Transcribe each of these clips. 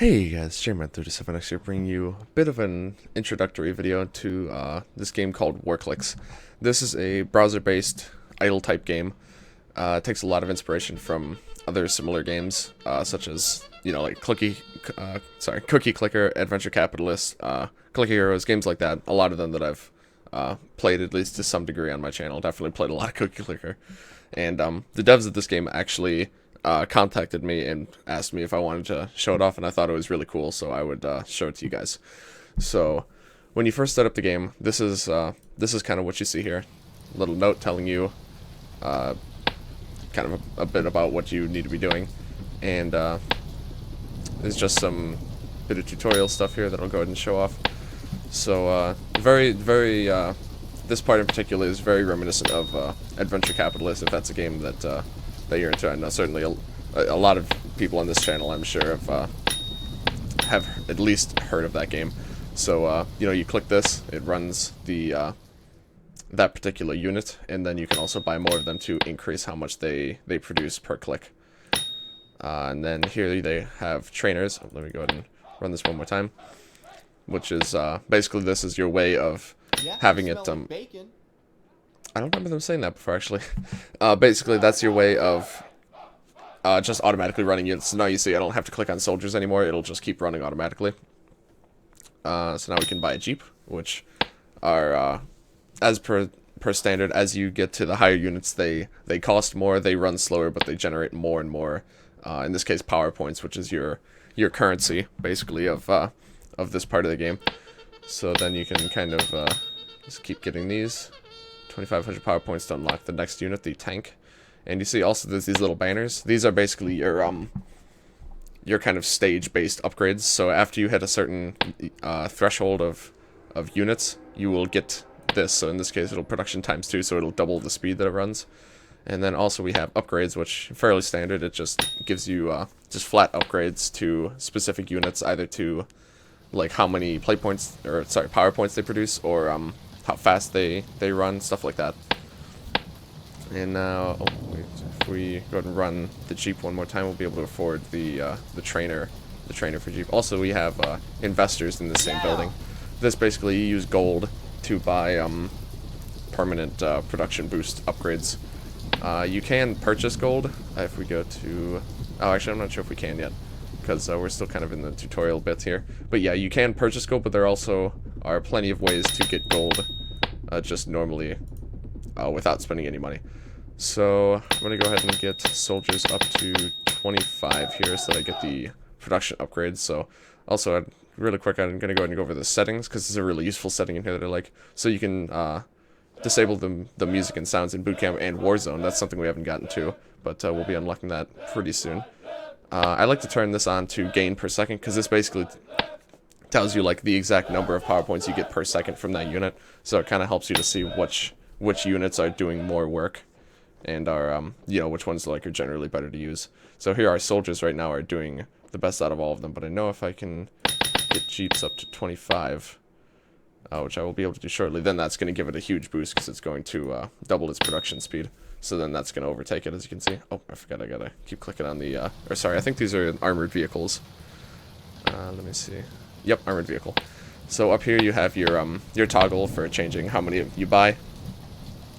Hey guys, JMan37X here, bringing you a bit of an introductory video to this game called Warclicks. This is a browser-based idle type game. It takes a lot of inspiration from other similar games, such as like Cookie Clicker, Adventure Capitalist, Clicker Heroes, games like that. A lot of them that I've played at least to some degree on my channel. Definitely played a lot of Cookie Clicker, and the devs of this game actually contacted me and asked me if I wanted to show it off, and I thought it was really cool, so I would show it to you guys. So, when you first start up the game, this is kind of what you see here. A little note telling you kind of a bit about what you need to be doing, and there's just some bit of tutorial stuff here that I'll go ahead and show off. So, this part in particular is very reminiscent of Adventure Capitalist, if that's a game that you're into. I know certainly a lot of people on this channel, I'm sure, have at least heard of that game. So you click this, it runs the that particular unit, and then you can also buy more of them to increase how much they produce per click. And then here they have trainers. Let me go ahead and run this one more time, which is basically this is your way of having it. I don't remember them saying that before, actually. Basically, that's your way of just automatically running units. So now you see I don't have to click on soldiers anymore. It'll just keep running automatically. So now we can buy a Jeep, which are, as per standard, as you get to the higher units, they cost more, they run slower, but they generate more and more, in this case, power points, which is your currency, basically, of this part of the game. So then you can kind of just keep getting these. 2,500 power points to unlock the next unit, the tank. And you see also there's these little banners. These are basically your kind of stage-based upgrades. So after you hit a certain threshold of units, you will get this. So in this case, it'll production times 2, so it'll double the speed that it runs. And then also we have upgrades, which are fairly standard. It just gives you just flat upgrades to specific units, either to like how many power points they produce, or how fast they run, stuff like that. And now, if we go ahead and run the Jeep one more time, we'll be able to afford the trainer for Jeep. Also, we have investors in the same building. This basically, you use gold to buy permanent production boost upgrades. You can purchase gold if we go to... Oh, actually, I'm not sure if we can yet, because we're still kind of in the tutorial bits here. But yeah, you can purchase gold, but there also are plenty of ways to get gold just normally without spending any money. So I'm going to go ahead and get soldiers up to 25 here so that I get the production upgrades. So also, really quick, I'm going to go ahead and go over the settings, because there's a really useful setting in here that I like. So you can disable the music and sounds in Boot Camp and Warzone. That's something we haven't gotten to, but we'll be unlocking that pretty soon. I like to turn this on to gain per second, because this basically tells you like the exact number of power points you get per second from that unit. So it kind of helps you to see which units are doing more work, and are which ones like are generally better to use. So here our soldiers right now are doing the best out of all of them. But I know if I can get Jeeps up to 25, which I will be able to do shortly, then that's going to give it a huge boost, because it's going to double its production speed. So then that's going to overtake it, as you can see. Oh, I forgot, I gotta keep clicking on the, or sorry, I think these are armored vehicles. Let me see. Yep, armored vehicle. So up here you have your toggle for changing how many you buy.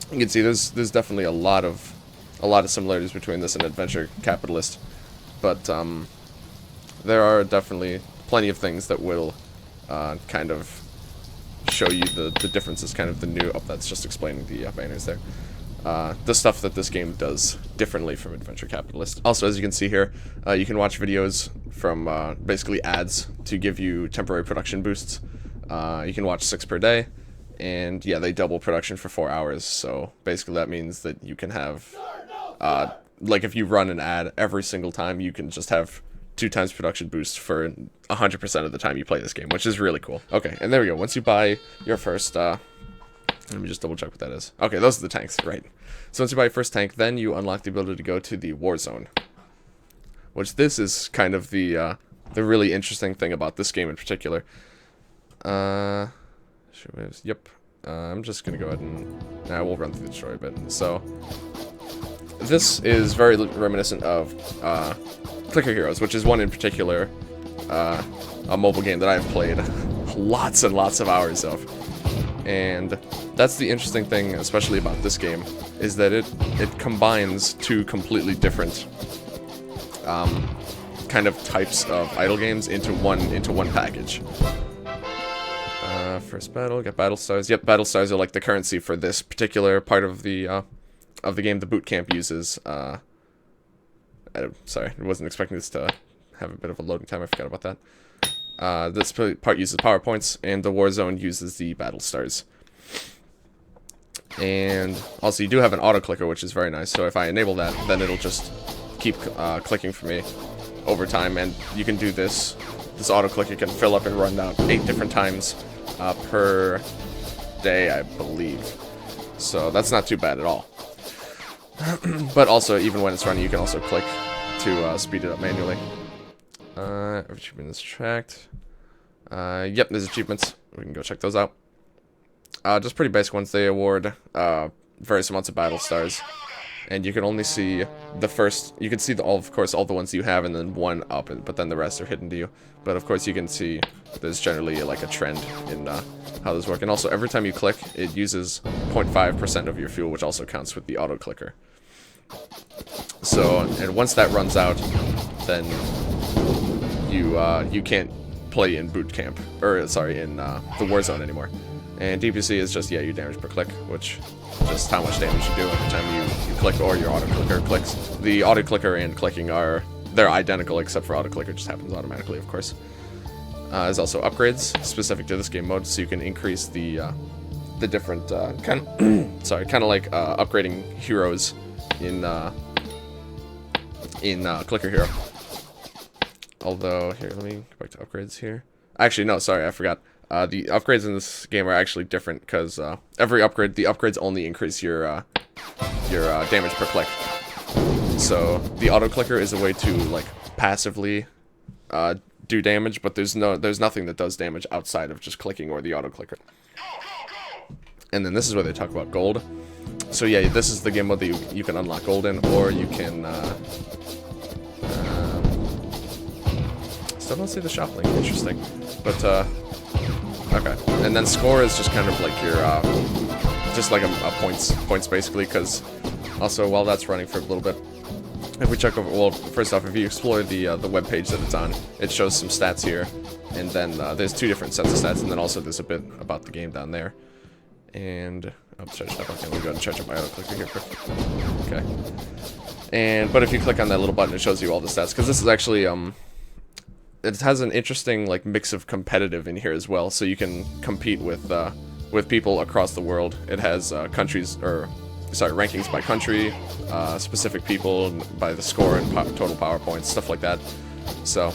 You can see there's definitely a lot of similarities between this and Adventure Capitalist, but there are definitely plenty of things that will kind of show you the differences, kind of the new... Oh, that's just explaining the banners there. The stuff that this game does differently from Adventure Capitalist. Also, as you can see here, you can watch videos from basically ads to give you temporary production boosts. You can watch 6 per day, and yeah, they double production for 4 hours. So basically that means that you can have, like if you run an ad every single time, you can just have 2 times production boost for 100% of the time you play this game, which is really cool. Okay, and there we go. Once you buy your first... let me just double check what that is. Okay, those are the tanks, right. So once you buy your first tank, then you unlock the ability to go to the war zone. Which this is kind of the really interesting thing about this game in particular. Yep. I'm just going to go ahead and... we'll run through the story a bit. So, this is very reminiscent of Clicker Heroes, which is one in particular a mobile game that I've played lots and lots of hours of. And that's the interesting thing, especially about this game, is that it combines two completely different kind of types of idle games into one package. First battle, get battle stars. Yep, battle stars are like the currency for this particular part of the game the boot camp uses. Sorry, I wasn't expecting this to have a bit of a loading time. I forgot about that. This part uses power points, and the war zone uses the battle stars. And also, you do have an auto clicker, which is very nice. So if I enable that, then it'll just keep clicking for me over time, and you can do this. This auto clicker can fill up and run out 8 different times per day, I believe. So that's not too bad at all. But also, even when it's running, you can also click to speed it up manually. Achievement is tracked. Yep, there's achievements. We can go check those out. Just pretty basic ones. They award various amounts of battle stars, and you can only see the first. You can see of course all the ones you have, and then one up, but then the rest are hidden to you. But of course, you can see there's generally like a trend in how this works. And also, every time you click, it uses 0.5% of your fuel, which also counts with the auto clicker. So, and once that runs out, then you can't play in boot camp, or sorry, in the war zone anymore. And DPC is just, yeah, your damage per click, which is just how much damage you do every time you click or your auto clicker clicks. The auto clicker and clicking they're identical, except for auto clicker just happens automatically, of course. There's also upgrades specific to this game mode, so you can increase the different kind of like upgrading heroes in Clicker Hero. Although, here, let me go back to upgrades here. Actually, no, sorry, I forgot. The upgrades in this game are actually different, because every upgrade, the upgrades only increase your damage per click. So the auto clicker is a way to like passively do damage, but there's nothing that does damage outside of just clicking or the auto clicker. And then this is where they talk about gold. So yeah, this is the game mode that you can unlock gold in, or you can still don't see the shop link. Interesting, but okay. And then score is just kind of like your just like a points basically, because also while that's running for a little bit, if we check over, well, first off, if you explore the web page that it's on, it shows some stats here, and then there's 2 different sets of stats, and then also there's a bit about the game down there. And I'm charged up. Okay, we'll go and charge up my auto clicker here quick. Okay. But if you click on that little button, it shows you all the stats, because this is actually it has an interesting like mix of competitive in here as well, so you can compete with people across the world. It has rankings by country, specific people by the score and total power points, stuff like that. So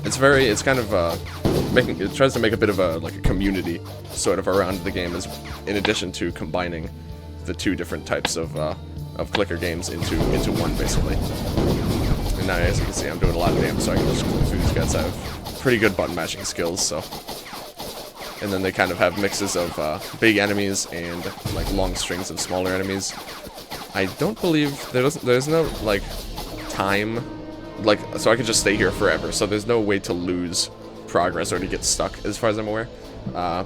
it's kind of it tries to make a bit of a community sort of around the game, as in addition to combining the 2 different types of clicker games into one basically. And now, as you can see, I'm doing a lot of damage, so I can just click through these guys. I have pretty good button mashing skills, so. And then they kind of have mixes of big enemies and like long strings of smaller enemies. I don't believe there's no like time, like, so I could just stay here forever. So there's no way to lose progress or to get stuck, as far as I'm aware.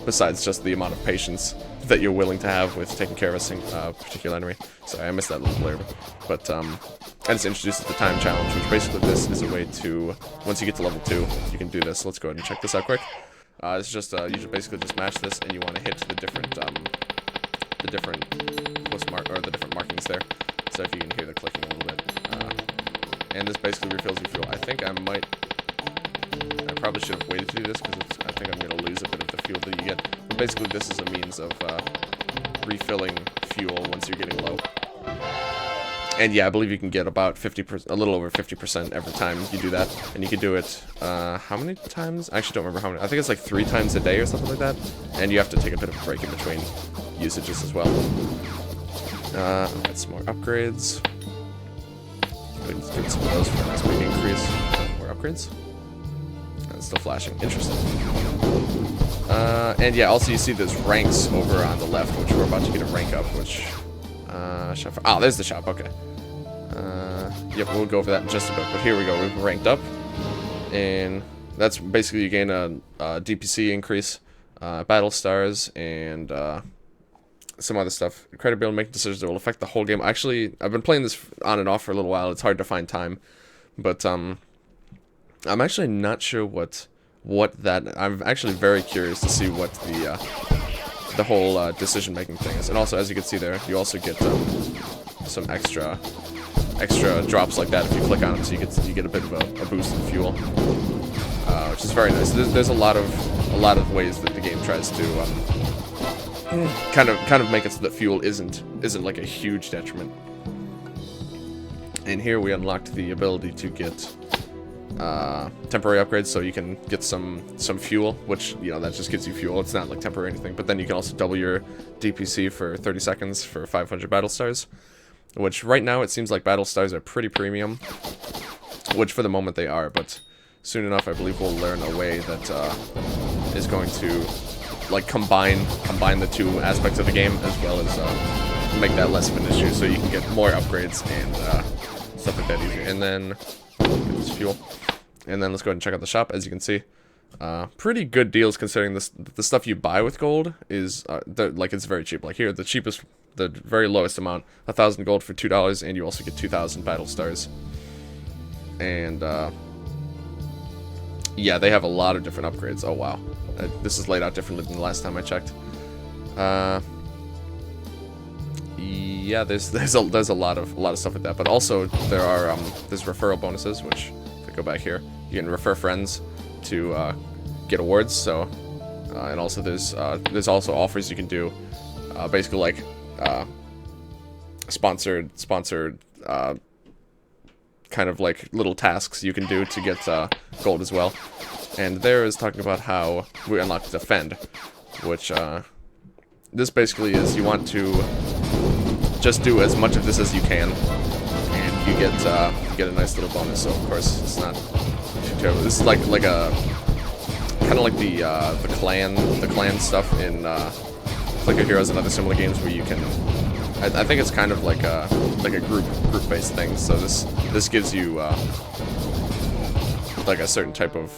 Besides just the amount of patience that you're willing to have with taking care of a particular enemy. Sorry, I missed that little blurb. But I just introduced the time challenge, which basically this is a way to, once you get to level 2, you can do this. Let's go ahead and check this out quick. It's just you just basically just mash this, and you want to hit the different postmark, or the different markings there. So if you can hear the clicking a little bit, and this basically refills your fuel. I think I probably should have waited to do this, because I think I'm going to lose a bit of the fuel that you get. But basically, this is a means of refilling fuel once you're getting low. And yeah, I believe you can get about 50%, a little over 50% every time you do that. And you can do it, how many times? I actually don't remember how many. I think it's like 3 times a day or something like that. And you have to take a bit of a break in between usages as well. Add some more upgrades. Let's get some of those for a nice big increase. More upgrades. And it's still flashing. Interesting. And yeah, also you see those ranks over on the left, which we're about to get a rank up, which... shop. Oh, there's the shop. Okay. Yep, we'll go over that in just a bit. But here we go. We've ranked up, And that's basically you gain a DPC increase, battle stars, and some other stuff. Incredible ability to make decisions that will affect the whole game. Actually, I've been playing this on and off for a little while. It's hard to find time, but I'm actually not sure what that. I'm actually very curious to see what the whole decision making thing is. And also, as you can see there, you also get some extra drops like that if you click on them, so you get a bit of a boost in fuel, which is very nice. There's a lot of ways that the game tries to kind of make it so that fuel isn't like a huge detriment. And here we unlocked the ability to get temporary upgrades, so you can get some fuel, which, you know, that just gives you fuel. It's not like temporary or anything, but then you can also double your DPC for 30 seconds for 500 battle stars, which right now it seems like battle stars are pretty premium, which for the moment they are, but soon enough I believe we'll learn a way that is going to like combine the two aspects of the game, as well as make that less of an issue, so you can get more upgrades and stuff like that easier. And then get this fuel, and then let's go ahead and check out the shop. As you can see, pretty good deals considering the stuff you buy with gold is like it's very cheap. Like here, the very lowest amount, 1,000 gold for $2, and you also get 2,000 battle stars. And yeah, they have a lot of different upgrades. Oh wow, this is laid out differently than the last time I checked. Yeah, there's a lot of stuff with that, but also there's referral bonuses, which if I go back here, you can refer friends to get awards. So and also there's also offers you can do, basically like sponsored kind of like little tasks you can do to get gold as well. And there is talking about how we unlock Defend, which this basically is you want to just do as much of this as you can, and you get a nice little bonus. So of course it's not too terrible. This is like a kind of like the clan stuff in like a Heroes and other similar games where you can. I think it's kind of like a group-based thing. So this gives you like a certain type of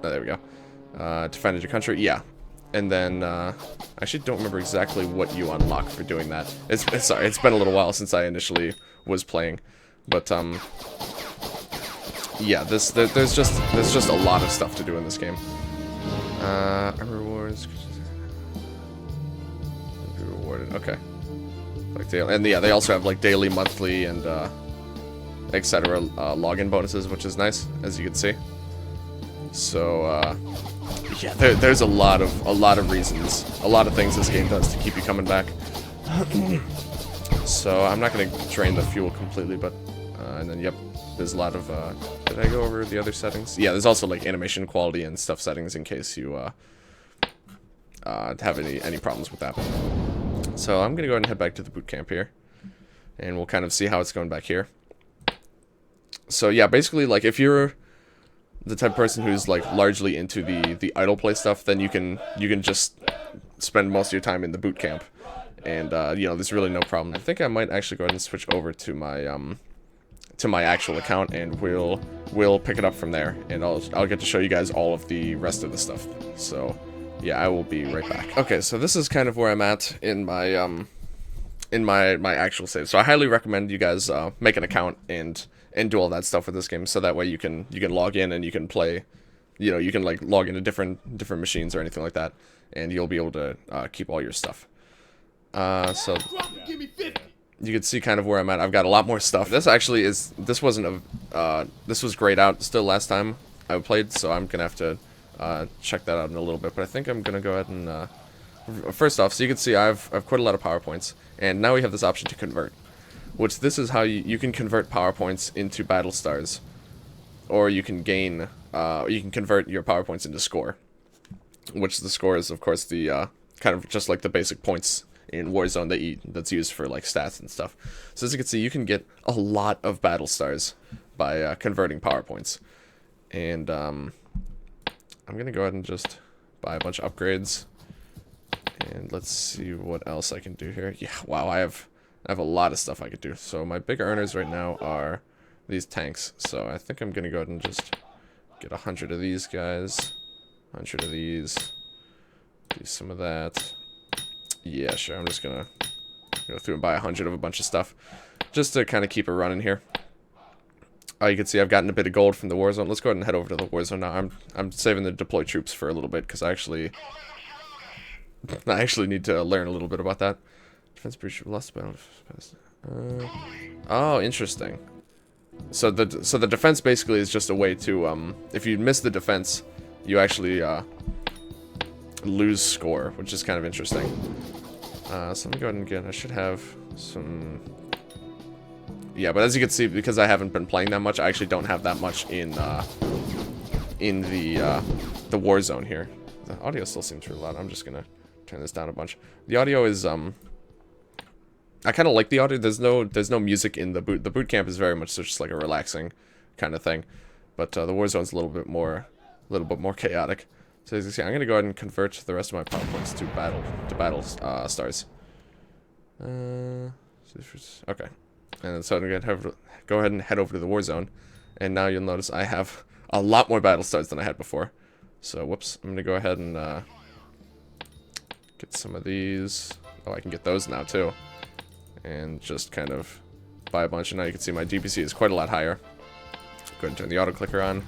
there we go, defended your country, yeah. And then I actually don't remember exactly what you unlock for doing that. Sorry, it's been a little while since I initially was playing, but yeah, there's just a lot of stuff to do in this game. Rewards. Be rewarded. Okay. Like daily, and yeah, they also have like daily, monthly, and etc. Login bonuses, which is nice, as you can see. So yeah, there's a lot of reasons, a lot of things this game does to keep you coming back. So I'm not going to drain the fuel completely, but and then yep, there's a lot of did I go over the other settings? Yeah, there's also like animation quality and stuff settings in case you have any problems with that. So I'm gonna go ahead and head back to the boot camp here, and we'll kind of see how it's going back here. So yeah, basically, like if you're the type of person who's like largely into the idle play stuff, then you can just spend most of your time in the boot camp, and you know, there's really no problem. I think I might actually go ahead and switch over to my actual account, and we'll pick it up from there, and I'll get to show you guys all of the rest of the stuff. So yeah, I will be right back. Okay, so this is kind of where I'm at in my my actual save. So I highly recommend you guys make an account and do all that stuff with this game, so that way you can log in and you can play, you know, you can like log into different machines or anything like that, and you'll be able to keep all your stuff. So you can see kind of where I'm at. I've got a lot more stuff. This actually is, this wasn't a this was grayed out still last time I played, so I'm gonna have to check that out in a little bit. But I think I'm gonna go ahead and first off, so you can see I've quite a lot of PowerPoints, and now we have this option to convert, which this is how you can convert PowerPoints into battle stars, or you can gain you can convert your PowerPoints into score, which the score is of course the kind of just like the basic points in Warzone that's used for like stats and stuff. So as you can see, you can get a lot of battle stars by converting PowerPoints, and I'm gonna go ahead and just buy a bunch of upgrades, and let's see what else I can do here. Yeah, wow, I have a lot of stuff I could do. So my big earners right now are these tanks, so I think I'm gonna go ahead and just Get 100 of these guys. 100 of these. Do some of that. Yeah, sure. I'm just gonna go through and buy 100 of a bunch of stuff, just to kind of keep it running here. You can see I've gotten a bit of gold from the war zone. Let's go ahead and head over to the war zone now. I'm saving the deploy troops for a little bit because I actually need to learn a little bit about that. Defense breach lost battle. Oh, interesting. So the defense basically is just a way to if you miss the defense, you actually lose score, which is kind of interesting. So let me go ahead and get. I should have some. Yeah, but as you can see, because I haven't been playing that much, I actually don't have that much in the war zone here. The audio still seems really loud. I'm just gonna turn this down a bunch. The audio is I kind of like the audio. There's no music in the boot. The boot camp is very much just like a relaxing kind of thing, but the war zone's a little bit more chaotic. So as you can see, I'm gonna go ahead and convert the rest of my power points to battle stars. Okay. And so I'm going to go ahead and head over to the war zone. And now you'll notice I have a lot more battle stars than I had before. So, whoops. I'm going to go ahead and get some of these. Oh, I can get those now, too. And just kind of buy a bunch. And now you can see my DPC is quite a lot higher. Go ahead and turn the auto-clicker on.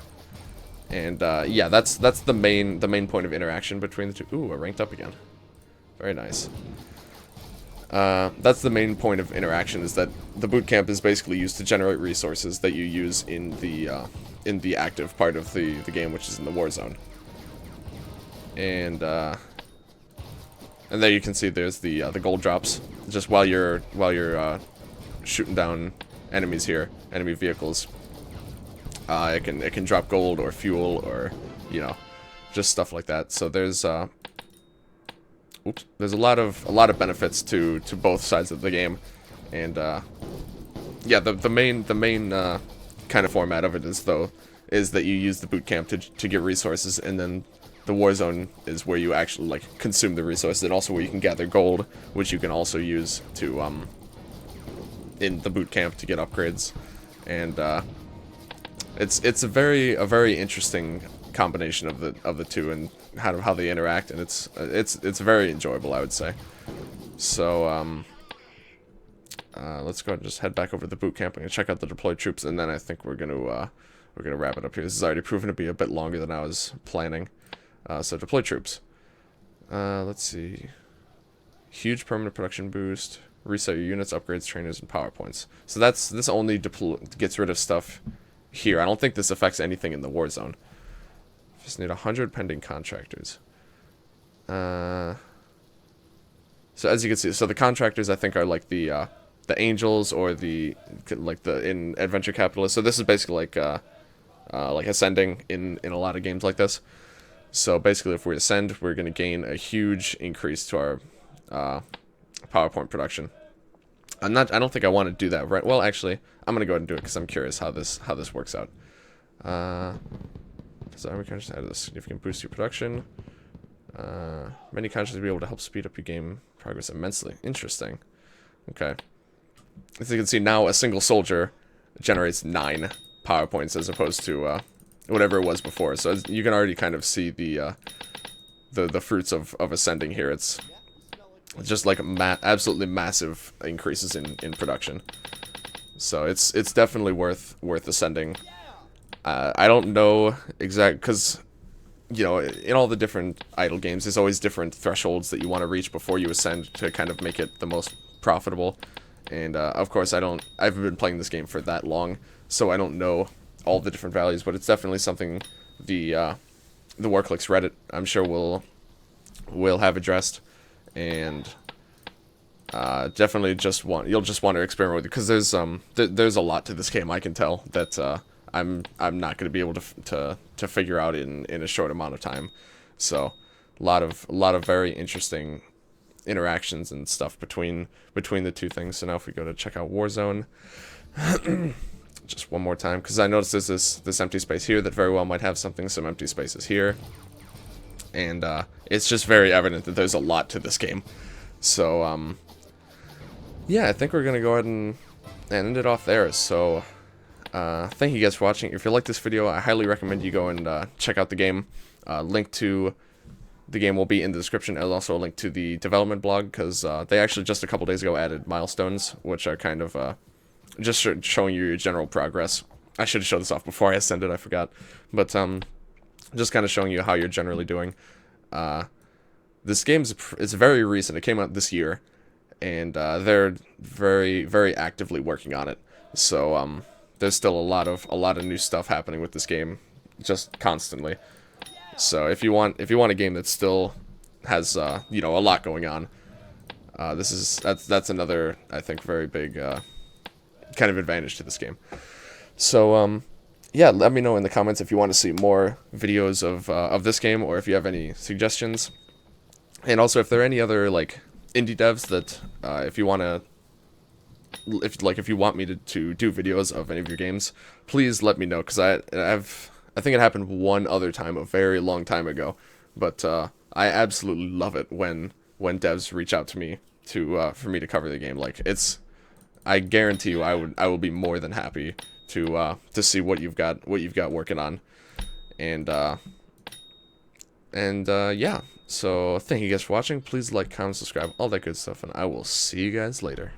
And, yeah, that's the main point of interaction between the two. Ooh, we're ranked up again. Very nice. That's the main point of interaction, is that the boot camp is basically used to generate resources that you use in the active part of the game, which is in the war zone. And there you can see there's the gold drops just while you're shooting down enemies here, enemy vehicles. It can drop gold or fuel or, you know, just stuff like that. So there's there's a lot of benefits to both sides of the game, and yeah, the main kind of format of it is that you use the boot camp to get resources, and then the war zone is where you actually like consume the resources, and also where you can gather gold, which you can also use to in the boot camp to get upgrades, and it's a very interesting combination of the two, and how they interact, and it's very enjoyable, I would say. So let's go ahead and just head back over to the boot camp. I'm gonna check out the deployed troops, and then I think we're gonna wrap it up here. This is already proven to be a bit longer than I was planning. So deployed troops. Let's see. Huge permanent production boost. Reset your units, upgrades, trainers, and power points. So this only gets rid of stuff here. I don't think this affects anything in the war zone. Just need 100 pending contractors. So as you can see, so the contractors I think are like the angels, or the in Adventure Capitalist. So this is basically like ascending in a lot of games like this. So basically, if we ascend, we're going to gain a huge increase to our PowerPoint production. I don't think I want to do that right. Well, actually, I'm going to go ahead and do it because I'm curious how this works out. So army contracts added a significant boost to your production. Many contracts will be able to help speed up your game progress immensely. Interesting. Okay. As you can see, now a single soldier generates 9 power points as opposed to whatever it was before. So as you can already kind of see the fruits of ascending here. It's just like absolutely massive increases in production. So it's definitely worth ascending. I don't know because, you know, in all the different idle games, there's always different thresholds that you want to reach before you ascend to kind of make it the most profitable. And of course, I haven't been playing this game for that long, so I don't know all the different values. But it's definitely something the Warclicks Reddit, I'm sure, will have addressed, and definitely you'll just want to experiment with it, because there's a lot to this game. I can tell that I'm not going to be able to figure out in a short amount of time. So a lot of very interesting interactions and stuff between the two things. So now if we go to check out Warzone, just one more time, because I noticed there's this empty space here that very well might have some empty spaces here, and it's just very evident that there's a lot to this game. So yeah, I think we're gonna go ahead and end it off there. So Thank you guys for watching. If you like this video, I highly recommend you go and check out the game. Link to the game will be in the description, and also a link to the development blog, because they actually just a couple days ago added milestones, which are kind of just showing you your general progress. I should have showed this off before I sent it, I forgot. But just kind of showing you how you're generally doing. This game is very recent. It came out this year, and they're very, very actively working on it. So there's still a lot of new stuff happening with this game, just constantly. So if you want a game that still has you know, a lot going on, that's another, I think, very big kind of advantage to this game. So yeah, let me know in the comments if you want to see more videos of this game, or if you have any suggestions. And also, if there are any other like indie devs that if you want to, if you want me to do videos of any of your games, please let me know, because I think it happened one other time a very long time ago, but I absolutely love it when devs reach out to me for me to cover the game. Like, I guarantee you, I will be more than happy to see what you've got working on, and yeah. So thank you guys for watching. Please like, comment, subscribe, all that good stuff, and I will see you guys later.